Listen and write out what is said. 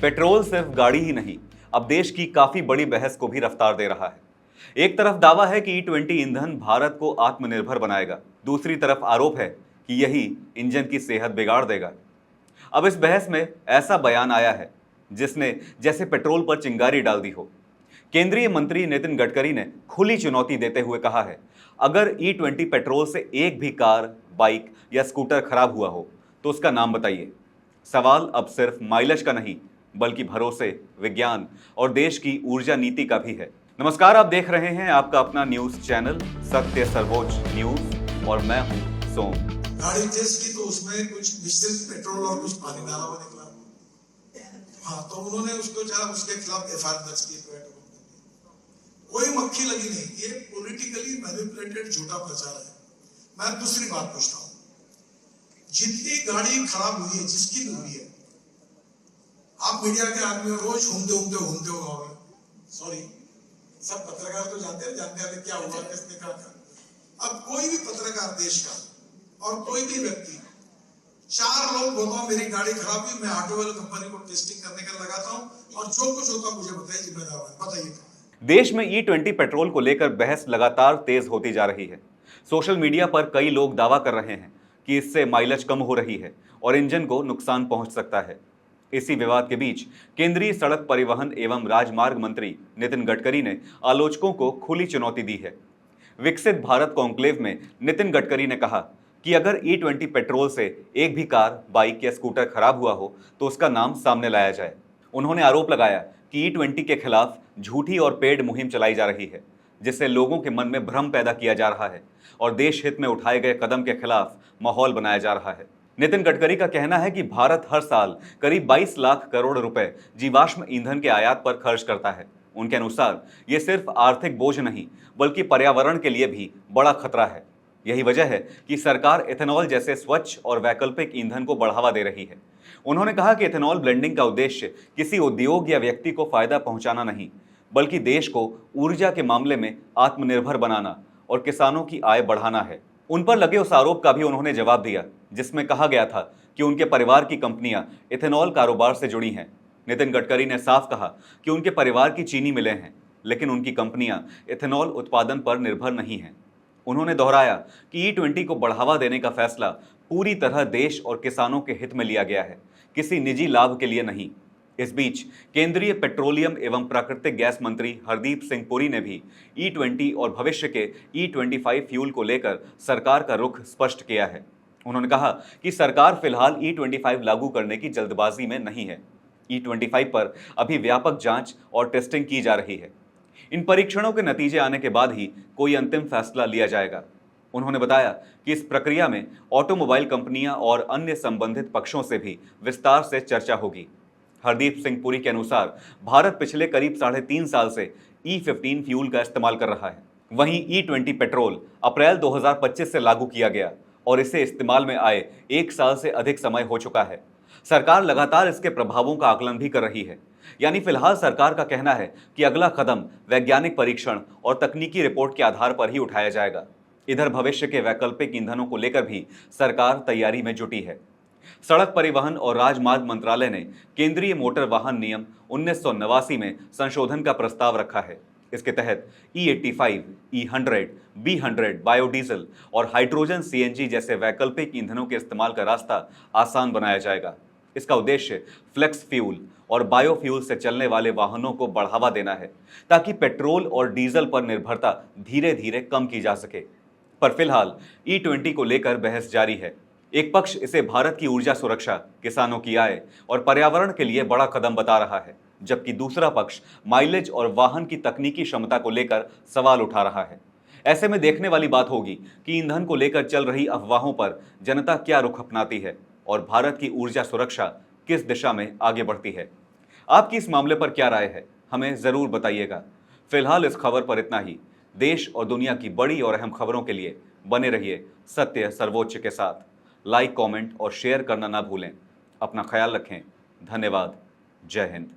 Petrol सिर्फ गाड़ी ही नहीं, अब देश की काफी बड़ी बहस को भी रफ्तार दे रहा है। एक तरफ दावा है कि E20 ईंधन भारत को आत्मनिर्भर बनाएगा, दूसरी तरफ आरोप है कि यही इंजन की सेहत बिगाड़ देगा। अब इस बहस में ऐसा बयान आया है जिसने जैसे पेट्रोल पर चिंगारी डाल दी हो। केंद्रीय मंत्री नितिन गडकरी ने खुली चुनौती देते हुए कहा है, अगर E20 पेट्रोल से एक भी कार, बाइक या स्कूटर खराब हुआ हो तो उसका नाम बताइए। सवाल अब सिर्फ माइलेज का नहीं, बल्कि भरोसे, विज्ञान और देश की ऊर्जा नीति का भी है। नमस्कार, आप देख रहे हैं आपका अपना न्यूज चैनल सत्य सर्वोच्च न्यूज और मैं हूं सोम। गाड़ी टेस्ट की तो उसमें कुछ मिश्रित पेट्रोल और कुछ पानी डाला हुआ निकला। हाँ, तो उन्होंने उसको जरा उसके खिलाफ एफआईआर दर्ज की। कोई मक्खी लगी नहीं, ये पॉलिटिकली मैनिपुलेटेड झूठा प्रचार है। मैं दूसरी बात पूछता हूं, जितनी गाड़ी खराब हुई है, जिसकी भी हुई है, आप मीडिया के आदमी रोज घूमते हो, सॉरी, सब पत्रकार तो जानते हैं क्या हुआ, किसने कहा था। अब कोई भी पत्रकार देश का और कोई भी व्यक्ति, 4 लोग बोलता मेरी गाड़ी खराब हुई, मैं ऑटो वाले कंपनी को टेस्टिंग करने का लगाता हूं और जो कुछ होता मुझे बताइए, जिम्मेदार बताइए। देश में E20 पेट्रोल को लेकर बहस लगातार तेज होती जा रही है। सोशल मीडिया पर कई लोग दावा कर रहे हैं कि इससे माइलेज कम हो रही है और इंजन को नुकसान पहुंच सकता है। इसी विवाद के बीच केंद्रीय सड़क परिवहन एवं राजमार्ग मंत्री नितिन गडकरी ने आलोचकों को खुली चुनौती दी है। विकसित भारत कॉन्क्लेव में नितिन गडकरी ने कहा कि अगर E20 पेट्रोल से एक भी कार, बाइक या स्कूटर खराब हुआ हो तो उसका नाम सामने लाया जाए। उन्होंने आरोप लगाया कि E20 के खिलाफ झूठी और पेड मुहिम चलाई जा रही है, जिससे लोगों के मन में भ्रम पैदा किया जा रहा है और देश हित में उठाए गए कदम के खिलाफ माहौल बनाया जा रहा है। नितिन गडकरी का कहना है कि भारत हर साल करीब 22 लाख करोड़ रुपए जीवाश्म ईंधन के आयात पर खर्च करता है। उनके अनुसार ये सिर्फ आर्थिक बोझ नहीं, बल्कि पर्यावरण के लिए भी बड़ा खतरा है। यही वजह है कि सरकार एथेनॉल जैसे स्वच्छ और वैकल्पिक ईंधन को बढ़ावा दे रही है। उन्होंने कहा कि एथेनॉल ब्लेंडिंग का उद्देश्य किसी उद्योग या व्यक्ति को फायदा पहुंचाना नहीं, बल्कि देश को ऊर्जा के मामले में आत्मनिर्भर बनाना और किसानों की आय बढ़ाना है। उन पर लगे उस आरोप का भी उन्होंने जवाब दिया जिसमें कहा गया था कि उनके परिवार की कंपनियां एथेनॉल कारोबार से जुड़ी हैं। नितिन गडकरी ने साफ कहा कि उनके परिवार की चीनी मिलें हैं, लेकिन उनकी कंपनियां एथेनॉल उत्पादन पर निर्भर नहीं हैं। उन्होंने दोहराया कि E20 को बढ़ावा देने का फैसला पूरी तरह देश और किसानों के हित में लिया गया है, किसी निजी लाभ के लिए नहीं। इस बीच केंद्रीय पेट्रोलियम एवं प्राकृतिक गैस मंत्री हरदीप सिंह पुरी ने भी E20 और भविष्य के E25 फ्यूल को लेकर सरकार का रुख स्पष्ट किया है। उन्होंने कहा कि सरकार फिलहाल E25 लागू करने की जल्दबाजी में नहीं है। E25 पर अभी व्यापक जांच और टेस्टिंग की जा रही है। इन परीक्षणों के नतीजे आने के बाद ही कोई अंतिम फैसला लिया जाएगा। उन्होंने बताया कि इस प्रक्रिया में ऑटोमोबाइल कंपनियां और अन्य संबंधित पक्षों से भी विस्तार से चर्चा होगी। हरदीप सिंह पुरी के अनुसार भारत पिछले करीब 3.5 साल से E15 फ्यूल का इस्तेमाल कर रहा है। वहीं E20 पेट्रोल अप्रैल 2025 से लागू किया गया और इसे इस्तेमाल में आए 1 साल से अधिक समय हो चुका है। सरकार लगातार इसके प्रभावों का आकलन भी कर रही है। यानी फिलहाल सरकार का कहना है कि अगला कदम वैज्ञानिक परीक्षण और तकनीकी रिपोर्ट के आधार पर ही उठाया जाएगा। इधर भविष्य के वैकल्पिक ईंधनों को लेकर भी सरकार तैयारी में जुटी है। सड़क परिवहन और राजमार्ग मंत्रालय ने केंद्रीय मोटर वाहन नियम 1989 में संशोधन का प्रस्ताव रखा है। इसके तहत E85, E100, B100 बायोडीजल और हाइड्रोजन CNG जैसे वैकल्पिक ईंधनों के इस्तेमाल का रास्ता आसान बनाया जाएगा। इसका उद्देश्य फ्लेक्स फ्यूल और बायोफ्यूल से चलने वाले वाहनों को बढ़ावा देना है, ताकि पेट्रोल और डीजल पर निर्भरता धीरे धीरे कम की जा सके। पर फिलहाल E20 को लेकर बहस जारी है। एक पक्ष इसे भारत की ऊर्जा सुरक्षा, किसानों की आय और पर्यावरण के लिए बड़ा कदम बता रहा है, जबकि दूसरा पक्ष माइलेज और वाहन की तकनीकी क्षमता को लेकर सवाल उठा रहा है। ऐसे में देखने वाली बात होगी कि ईंधन को लेकर चल रही अफवाहों पर जनता क्या रुख अपनाती है और भारत की ऊर्जा सुरक्षा किस दिशा में आगे बढ़ती है। आपकी इस मामले पर क्या राय है, हमें जरूर बताइएगा। फिलहाल इस खबर पर इतना ही। देश और दुनिया की बड़ी और अहम खबरों के लिए बने रहिए सत्य सर्वोच्च के साथ। लाइक, कमेंट और शेयर करना ना भूलें। अपना ख्याल रखें। धन्यवाद। जय हिंद।